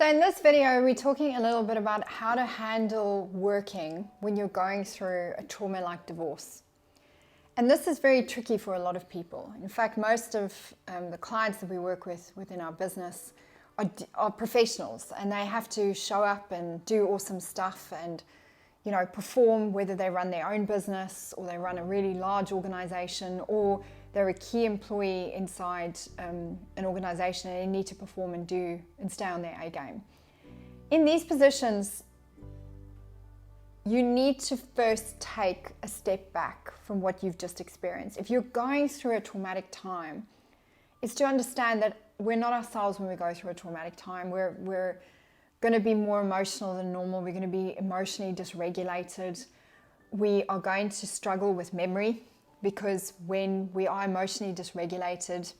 So in this video, we're talking a little bit about how to handle working when you're going through a trauma like divorce. And this is very tricky for a lot of people. In fact, most of the clients that we work with within our business are professionals, and they have to show up and do awesome stuff and, you know, perform, whether they run their own business or they run a really large organization or they're a key employee inside an organization and they need to perform and do and stay on their A game. In these positions, you need to first take a step back from what you've just experienced. If you're going through a traumatic time, it's to understand that we're not ourselves when we go through a traumatic time. We're going to be more emotional than normal. We're going to be emotionally dysregulated. We are going to struggle with memory, because when we are emotionally dysregulated,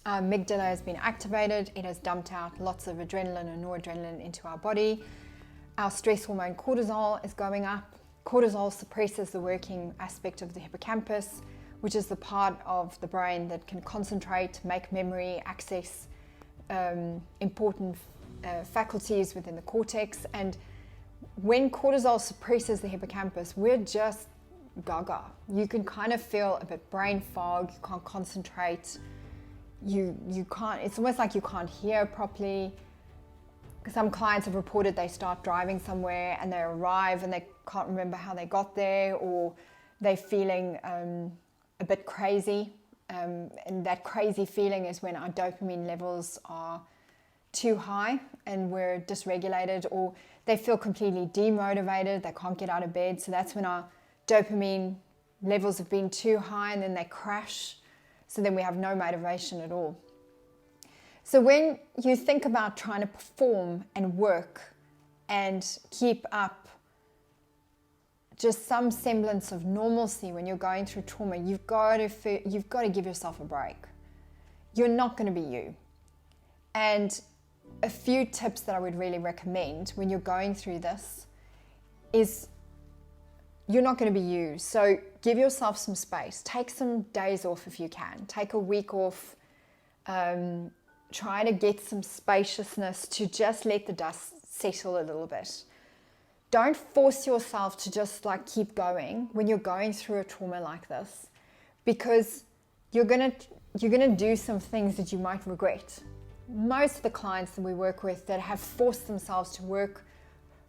our amygdala has been activated. It has dumped out lots of adrenaline and noradrenaline into our body. Our stress hormone cortisol is going up. Cortisol suppresses the working aspect of the hippocampus, which is the part of the brain that can concentrate, make memory, access important faculties within the cortex. And when cortisol suppresses the hippocampus, we're just gaga. You can kind of feel a bit brain fog. You can't concentrate. You can't. It's almost like you can't hear properly. Some clients have reported they start driving somewhere and they arrive and they can't remember how they got there, or they're feeling a bit crazy. And that crazy feeling is when our dopamine levels are too high and we're dysregulated, or they feel completely demotivated. They can't get out of bed. So that's when our dopamine levels have been too high and then they crash. So then we have no motivation at all. So when you think about trying to perform and work and keep up just some semblance of normalcy when you're going through trauma, you've got to give yourself a break. You're not going to be you. And a few tips that I would really recommend when you're going through this is you're not going to be you. So give yourself some space. Take some days off if you can. Take a week off. Try to get some spaciousness to just let the dust settle a little bit. Don't force yourself to just keep going when you're going through a trauma like this, because you're gonna do some things that you might regret. Most of the clients that we work with that have forced themselves to work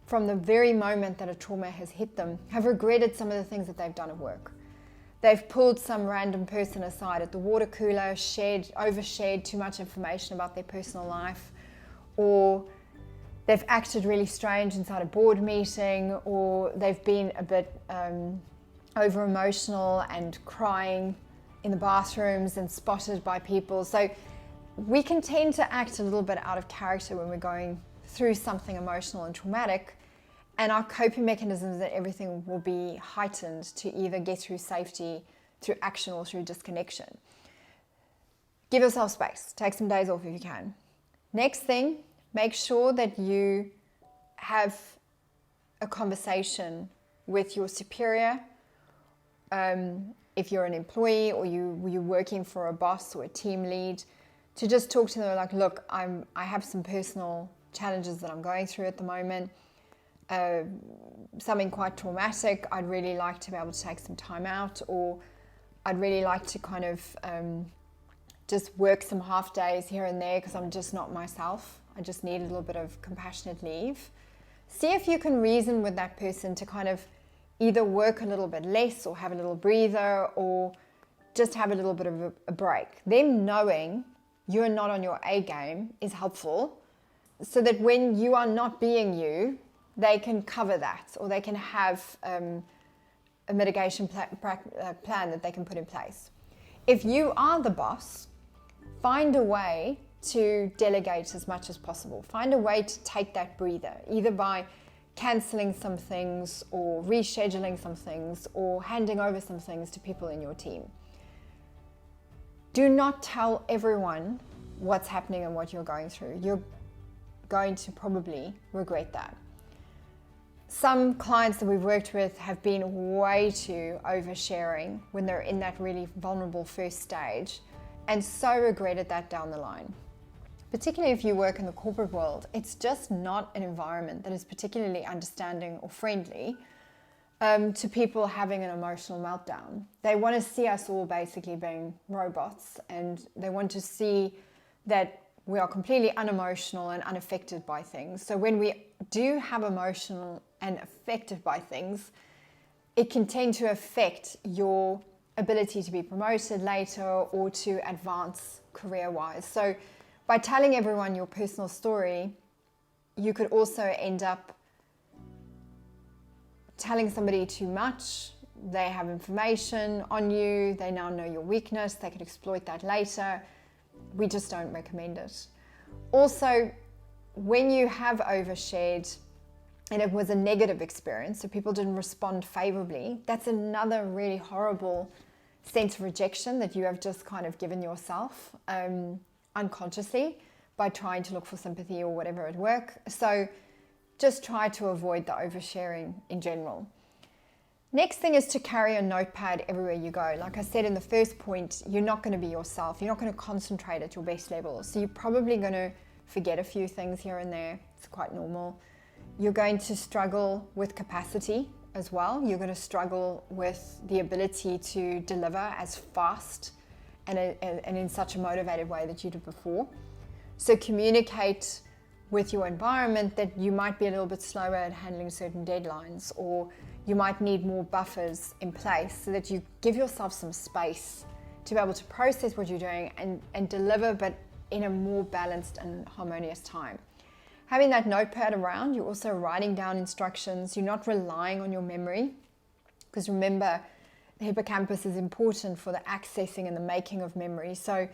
from the very moment that a trauma has hit them have regretted some of the things that they've done at work. They've pulled some random person aside at the water cooler, overshared too much information about their personal life, or they've acted really strange inside a board meeting, or they've been a bit over emotional and crying in the bathrooms and spotted by people. So we can tend to act a little bit out of character when we're going through something emotional and traumatic, and our coping mechanisms and everything will be heightened to either get through safety, through action, or through disconnection. Give yourself space. Take some days off if you can. Next thing, make sure that you have a conversation with your superior. If you're an employee or you're working for a boss or a team lead, to just talk to them like, look, I have some personal challenges that I'm going through at the moment. Something quite traumatic. I'd really like to be able to take some time out, or I'd really like to kind of just work some half days here and there because I'm just not myself. I just need a little bit of compassionate leave. See if you can reason with that person to kind of either work a little bit less or have a little breather or just have a little bit of a break. Them knowing you're not on your A game is helpful, so that when you are not being you, they can cover that, or they can have a mitigation plan that they can put in place. If you are the boss, find a way to delegate as much as possible. Find a way to take that breather, either by cancelling some things or rescheduling some things or handing over some things to people in your team. Do not tell everyone what's happening and what you're going through. You're going to probably regret that. Some clients that we've worked with have been way too oversharing when they're in that really vulnerable first stage, and so regretted that down the line. particularly if you work in the corporate world, it's just not an environment that is particularly understanding or friendly to people having an emotional meltdown. They want to see us all basically being robots, and they want to see that we are completely unemotional and unaffected by things. So when we do have emotional and affected by things, it can tend to affect your ability to be promoted later or to advance career-wise. So by telling everyone your personal story, you could also end up telling somebody too much. They have information on you, they now know your weakness, they could exploit that later. We just don't recommend it. Also, when you have overshared and it was a negative experience, so people didn't respond favorably, that's another really horrible sense of rejection that you have just kind of given yourself unconsciously by trying to look for sympathy or whatever at work. So just try to avoid the oversharing in general. Next thing is to carry a notepad everywhere you go. Like I said in the first point, you're not going to be yourself. You're not going to concentrate at your best level. So you're probably going to forget a few things here and there. It's quite normal. You're going to struggle with capacity as well. You're going to struggle with the ability to deliver as fast and in such a motivated way that you did before. So communicate with your environment that you might be a little bit slower at handling certain deadlines, or you might need more buffers in place so that you give yourself some space to be able to process what you're doing and deliver, but in a more balanced and harmonious time. Having that notepad around, you're also writing down instructions. You're not relying on your memory, because remember, the hippocampus is important for the accessing and the making of memory. So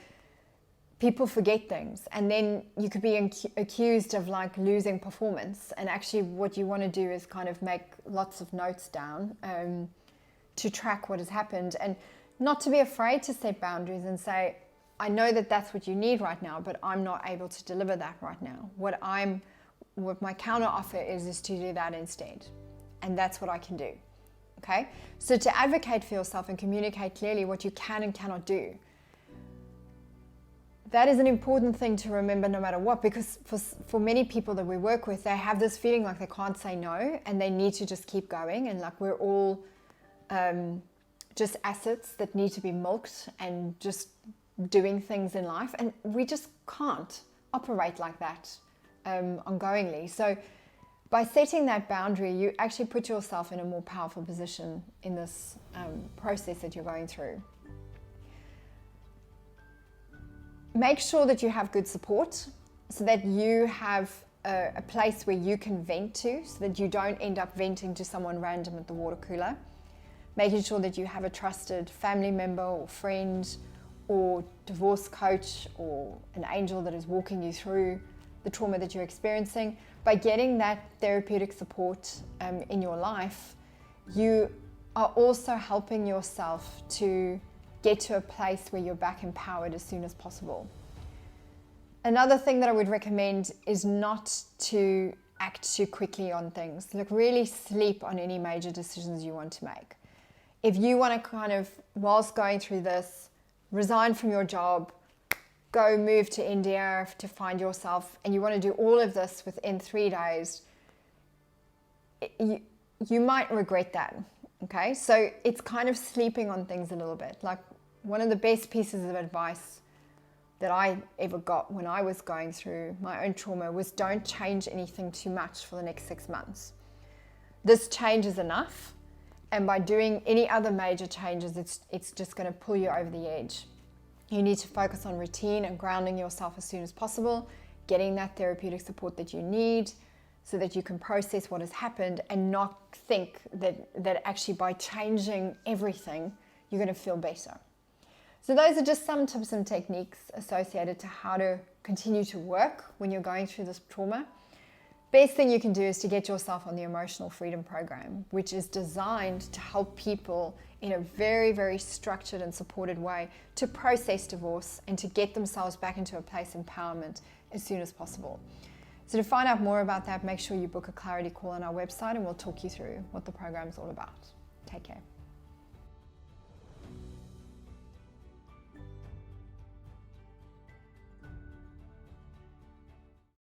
people forget things, and then you could be accused of like losing performance. And actually what you want to do is kind of make lots of notes down to track what has happened, and not to be afraid to set boundaries and say, I know that that's what you need right now, but I'm not able to deliver that right now. What my counter offer is to do that instead. And that's what I can do. Okay? So to advocate for yourself and communicate clearly what you can and cannot do. That is an important thing to remember no matter what, because for many people that we work with, they have this feeling like they can't say no and they need to just keep going, and like we're all just assets that need to be milked and just doing things in life, and we just can't operate like that ongoingly. So by setting that boundary, you actually put yourself in a more powerful position in this process that you're going through. Make sure that you have good support so that you have a place where you can vent to, so that you don't end up venting to someone random at the water cooler. Making sure that you have a trusted family member or friend or divorce coach or an angel that is walking you through the trauma that you're experiencing. By getting that therapeutic support in your life, you are also helping yourself to get to a place where you're back empowered as soon as possible. Another thing that I would recommend is not to act too quickly on things. Like, really sleep on any major decisions you want to make. If you want to kind of, whilst going through this, resign from your job, go move to India to find yourself, and you want to do all of this within 3 days, you might regret that, okay? So it's kind of sleeping on things a little bit. Like, one of the best pieces of advice that I ever got when I was going through my own trauma was, don't change anything too much for the next 6 months. This change is enough. And by doing any other major changes, it's just going to pull you over the edge. You need to focus on routine and grounding yourself as soon as possible, getting that therapeutic support that you need so that you can process what has happened and not think that actually by changing everything, you're going to feel better. So those are just some tips and techniques associated to how to continue to work when you're going through this trauma. Best thing you can do is to get yourself on the Emotional Freedom Program, which is designed to help people in a very, very structured and supported way to process divorce and to get themselves back into a place of empowerment as soon as possible. So to find out more about that, make sure you book a clarity call on our website and we'll talk you through what the program is all about. Take care.